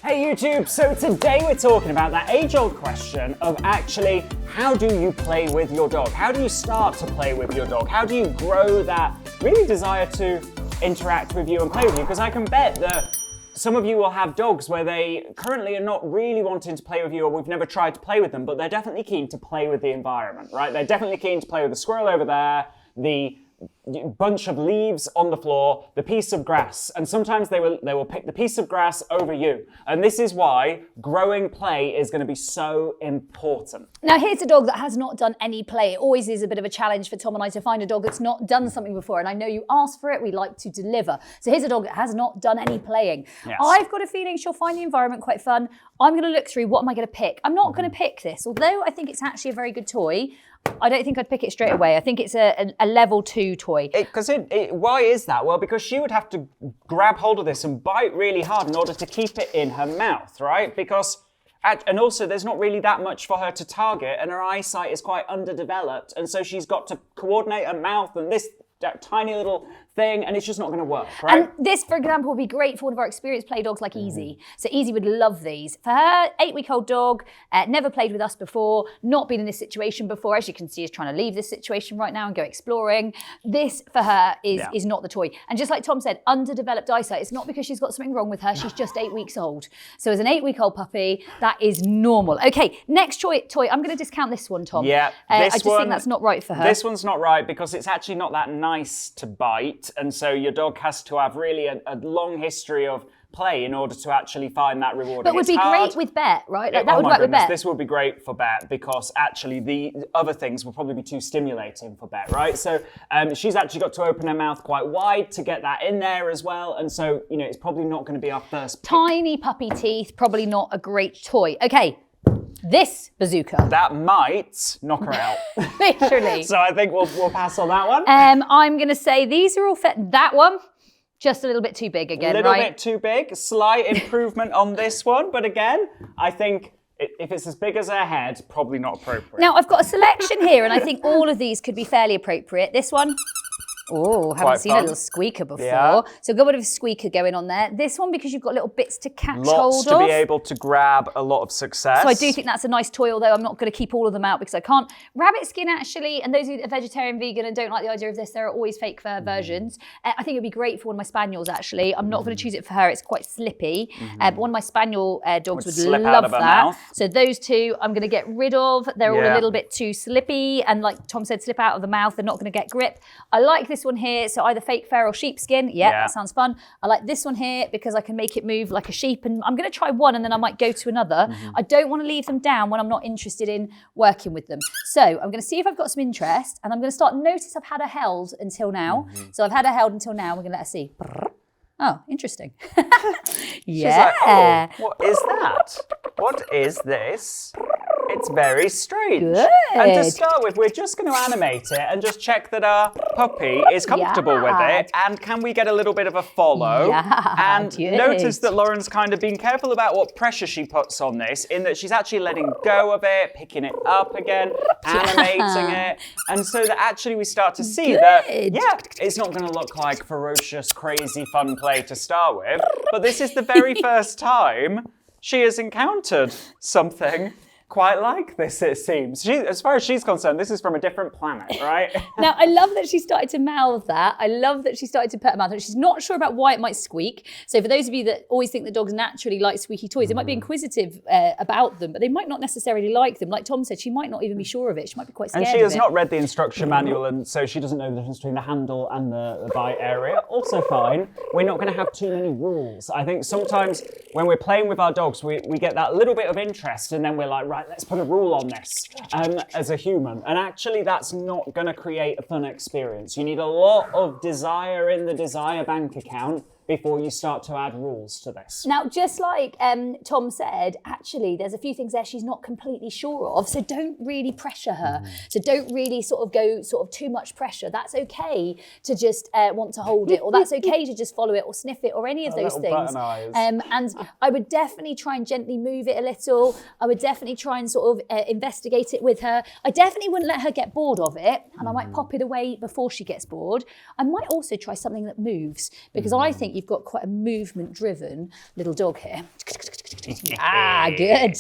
Hey YouTube, so today we're talking about that age-old question of actually how do you play with your dog? How do you start to play with your dog? How do you grow that really desire to interact with you and play with you? Because I can bet that some of you will have dogs where they currently are not really wanting to play with you, or we've never tried to play with them, but they're definitely keen to play with the environment, right? They're definitely keen to play with the squirrel over there, the bunch of leaves on the floor, the piece of grass, and sometimes they will pick the piece of grass over you. And this is why growing play is going to be so important. Now here's a dog that has not done any play. It always is a bit of a challenge for Tom and I to find a dog that's not done something before, and I know you asked for it, we like to deliver. So here's a dog that has not done any playing. Yes. I've got a feeling she'll find the environment quite fun. I'm going to look through what am I going to pick. I'm not going to pick this, although I think it's actually a very good toy. I don't think I'd pick it straight away. I think it's a level 2 toy. Why is that? Well, because she would have to grab hold of this and bite really hard in order to keep it in her mouth, right? And also there's not really that much for her to target, and her eyesight is quite underdeveloped, and so she's got to coordinate her mouth and that tiny little thing, and it's just not going to work, right? And this, for example, would be great for one of our experienced play dogs like Easy. So Easy would love these. For her 8-week-old dog, never played with us before, not been in this situation before. As you can see, is trying to leave this situation right now and go exploring. This, for her, is not the toy. And just like Tom said, underdeveloped eyesight. It's not because she's got something wrong with her. She's just 8 weeks old. So as an 8-week-old puppy, that is normal. Okay, next toy. I'm going to discount this one, Tom. Yeah, I just think that's not right for her. This one's not right because it's actually not that nice to bite. And so your dog has to have really a long history of play in order to actually find that rewarding. But would be great with Bet, right? Like, that would work with Bet. This would be great for Bet because actually the other things will probably be too stimulating for Bet, right? So she's actually got to open her mouth quite wide to get that in there as well. And so, you know, it's probably not going to be our first pick. Tiny puppy teeth, probably not a great toy. Okay. This bazooka. That might knock her out. Literally. So I think we'll pass on that one. I'm going to say these are all fit. That one, just a little bit too big again, right? A little bit too big. Slight improvement on this one. But again, I think if it's as big as her head, probably not appropriate. Now, I've got a selection here, and I think all of these could be fairly appropriate. This one. Oh, haven't seen a little squeaker before. Yeah. So got a bit of a squeaker going on there. This one, because you've got little bits to catch hold of. Lots to be able to grab, a lot of success. So I do think that's a nice toy, although I'm not going to keep all of them out because I can't. Rabbit skin, actually, and those who are vegetarian, vegan, and don't like the idea of this, there are always fake fur versions. I think it'd be great for one of my spaniels, actually. I'm not going to choose it for her. It's quite slippy. But one of my spaniel dogs would love that. Mouth. So those two I'm going to get rid of. They're all a little bit too slippy, and like Tom said, slip out of the mouth. They're not going to get grip. I like this one here. So either fake fur or sheepskin. Yeah, that sounds fun. I like this one here because I can make it move like a sheep, and I'm going to try one and then I might go to another. I don't want to leave them down when I'm not interested in working with them. So I'm going to see if I've got some interest, and I'm going to start notice I've had her held until now. So I've had her held until now. We're going to let her see. Oh, interesting. She's like, oh, what is that? What is this? It's very strange. Good. And to start with, we're just going to animate it and just check that our puppy is comfortable with it. And can we get a little bit of a follow? And notice that Lauren's kind of been careful about what pressure she puts on this, in that she's actually letting go of it, picking it up again, animating it. And so that actually we start to see that, it's not going to look like ferocious, crazy, fun play to start with. But this is the very first time she has encountered something quite like this, it seems. As far as she's concerned, this is from a different planet, right? Now, I love that she started to mouth that. I love that she started to put her mouth on it. She's not sure about why it might squeak. So for those of you that always think that dogs naturally like squeaky toys, they might be inquisitive about them, but they might not necessarily like them. Like Tom said, she might not even be sure of it. She might be quite scared of it. And she has not read the instruction manual, and so she doesn't know the difference between the handle and the bite area. Also fine. We're not going to have too many rules. I think sometimes when we're playing with our dogs, we get that little bit of interest, and then we're like, right, let's put a rule on this as a human. And actually, that's not going to create a fun experience. You need a lot of desire in the desire bank account before you start to add rules to this. Now, just like Tom said, actually, there's a few things there she's not completely sure of, so don't really pressure her. So don't really go too much pressure. That's okay to just want to hold it, or that's okay to just follow it or sniff it or any of those things. And I would definitely try and gently move it a little. I would definitely try and investigate it with her. I definitely wouldn't let her get bored of it, and I might pop it away before she gets bored. I might also try something that moves, because I think you've got quite a movement-driven little dog here. Good,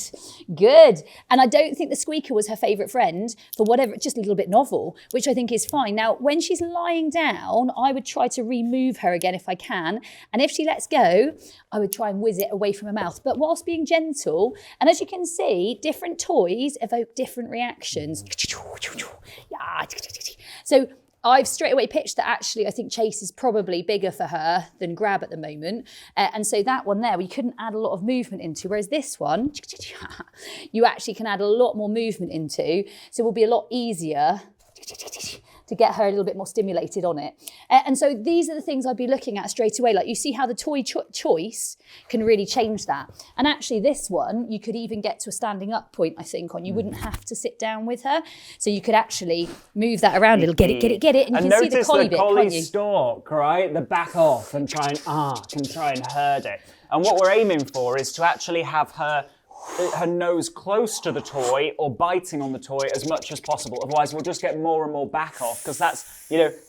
good. And I don't think the squeaker was her favourite friend for whatever, just a little bit novel, which I think is fine. Now, when she's lying down, I would try to remove her again if I can. And if she lets go, I would try and whiz it away from her mouth, but whilst being gentle. And as you can see, different toys evoke different reactions. So I've straight away pitched that actually I think Chase is probably bigger for her than Grab at the moment. And so that one there, we couldn't add a lot of movement into, whereas this one, you actually can add a lot more movement into. So it will be a lot easier to get her a little bit more stimulated on it. And so these are the things I'd be looking at straight away. Like you see how the toy choice can really change that. And actually this one, you could even get to a standing up point, I think, on. You wouldn't have to sit down with her. So you could actually move that around a little, get it. And you can see the collie bit, can't you? Stalk, right? The back off and try and arc and try and herd it. And what we're aiming for is to actually have her nose close to the toy or biting on the toy as much as possible. Otherwise, we'll just get more and more back off because that's,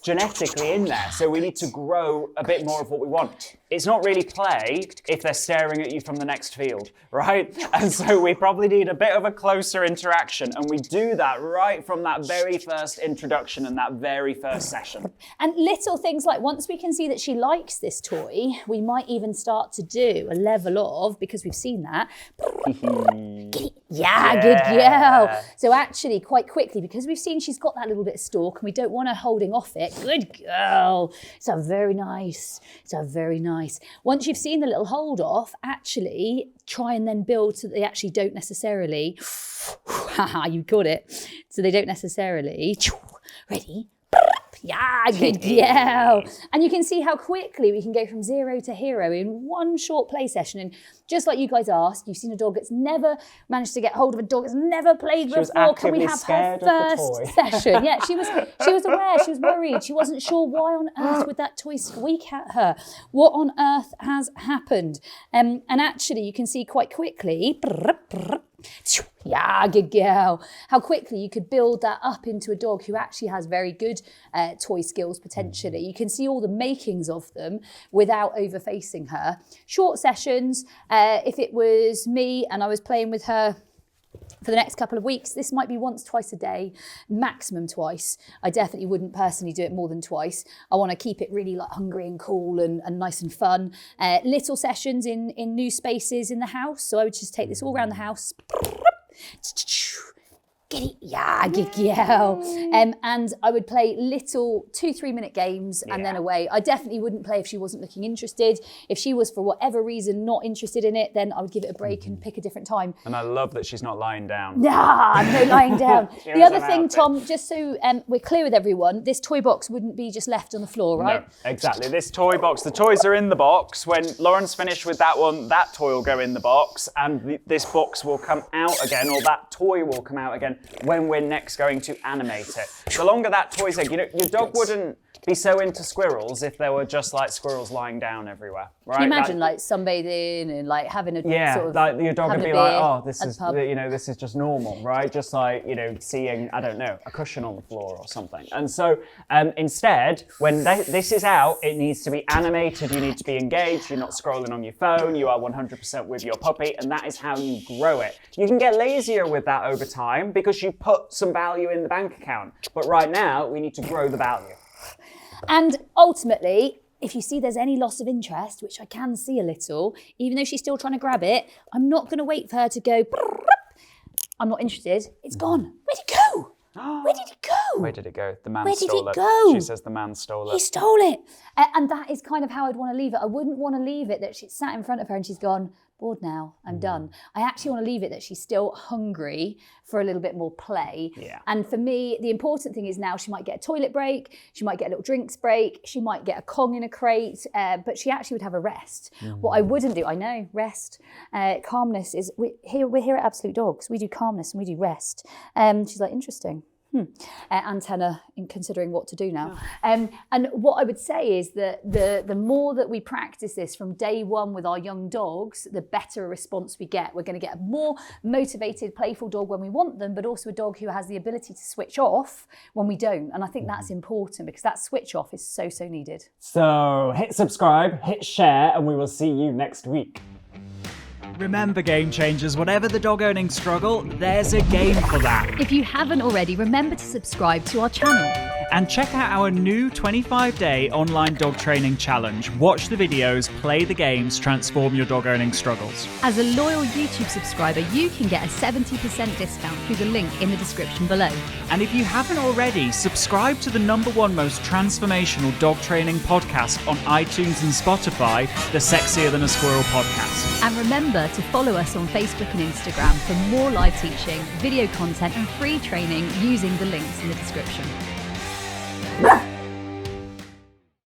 genetically in there. So we need to grow a bit more of what we want. It's not really play if they're staring at you from the next field, right? And so we probably need a bit of a closer interaction. And we do that right from that very first introduction and that very first session. And little things like once we can see that she likes this toy, we might even start to do a level of, because we've seen that, good girl. So actually quite quickly, because we've seen she's got that little bit of stalk and we don't want her holding off it, good girl. So very nice. Once you've seen the little hold off, actually try and then build so that they actually don't necessarily, you got it. So they don't necessarily, ready? Good girl. And you can see how quickly we can go from 0 to hero in one short play session. And just like you guys asked, you've seen a dog that's never managed to get hold of a dog that's never played before. Can we have her first session? Yeah, she was aware, she was worried. She wasn't sure why on earth would that toy squeak at her. What on earth has happened? And actually you can see quite quickly, good girl. How quickly you could build that up into a dog who actually has very good toy skills potentially. You can see all the makings of them without overfacing her. Short sessions, if it was me and I was playing with her for the next couple of weeks, this might be once, twice a day, maximum twice. I definitely wouldn't personally do it more than twice. I want to keep it really like hungry and cool and nice and fun. Little sessions in new spaces in the house. So I would just take this all around the house. Get it, good girl. And I would play little 2-3 minute games and then away. I definitely wouldn't play if she wasn't looking interested. If she was for whatever reason not interested in it, then I would give it a break and pick a different time. And I love that she's not lying down. No lying down. The other thing, Tom, just so we're clear with everyone, this toy box wouldn't be just left on the floor, right? No, exactly. This toy box, the toys are in the box. When Lauren's finished with that one, that toy will go in the box and this box will come out again, or that toy will come out again when we're next going to animate it. The longer that toy's egg, your dog wouldn't be so into squirrels if there were just like squirrels lying down everywhere, right? Can you imagine like sunbathing and like having a sort of like your dog would be like, oh, this is this is just normal, right? Just like seeing, I don't know, a cushion on the floor or something. And so instead, when this is out, it needs to be animated. You need to be engaged. You're not scrolling on your phone. You are 100% with your puppy, and that is how you grow it. You can get lazier with that over time because you put some value in the bank account. But right now, we need to grow the value. And ultimately, if you see there's any loss of interest, which I can see a little, even though she's still trying to grab it, I'm not going to wait for her to go, I'm not interested. It's gone. Where'd it go? Where did it go? Where did it go? The man Where stole did it it. go? She says the man stole it. He stole it. And that is kind of how I'd want to leave it. I wouldn't want to leave it that she's sat in front of her and she's gone, bored now, I'm done. I actually want to leave it that she's still hungry for a little bit more play. Yeah. And for me, the important thing is now she might get a toilet break, she might get a little drinks break, she might get a Kong in a crate, but she actually would have a rest. What I wouldn't do, I know, rest, calmness is, we're here at Absolute Dogs, we do calmness and we do rest. She's like, interesting. Antenna in considering what to do now. And what I would say is that the more that we practice this from day one with our young dogs, the better a response we get. We're going to get a more motivated, playful dog when we want them, but also a dog who has the ability to switch off when we don't. And I think that's important because that switch off is so needed. So hit subscribe, hit share, and we will see you next week. Remember, game changers, whatever the dog owning struggle, there's a game for that. If you haven't already, remember to subscribe to our channel. And check out our new 25-day online dog training challenge. Watch the videos, play the games, transform your dog owning struggles. As a loyal YouTube subscriber, you can get a 70% discount through the link in the description below. And if you haven't already, subscribe to the #1 most transformational dog training podcast on iTunes and Spotify, the Sexier Than a Squirrel podcast. And remember to follow us on Facebook and Instagram for more live teaching, video content and free training using the links in the description.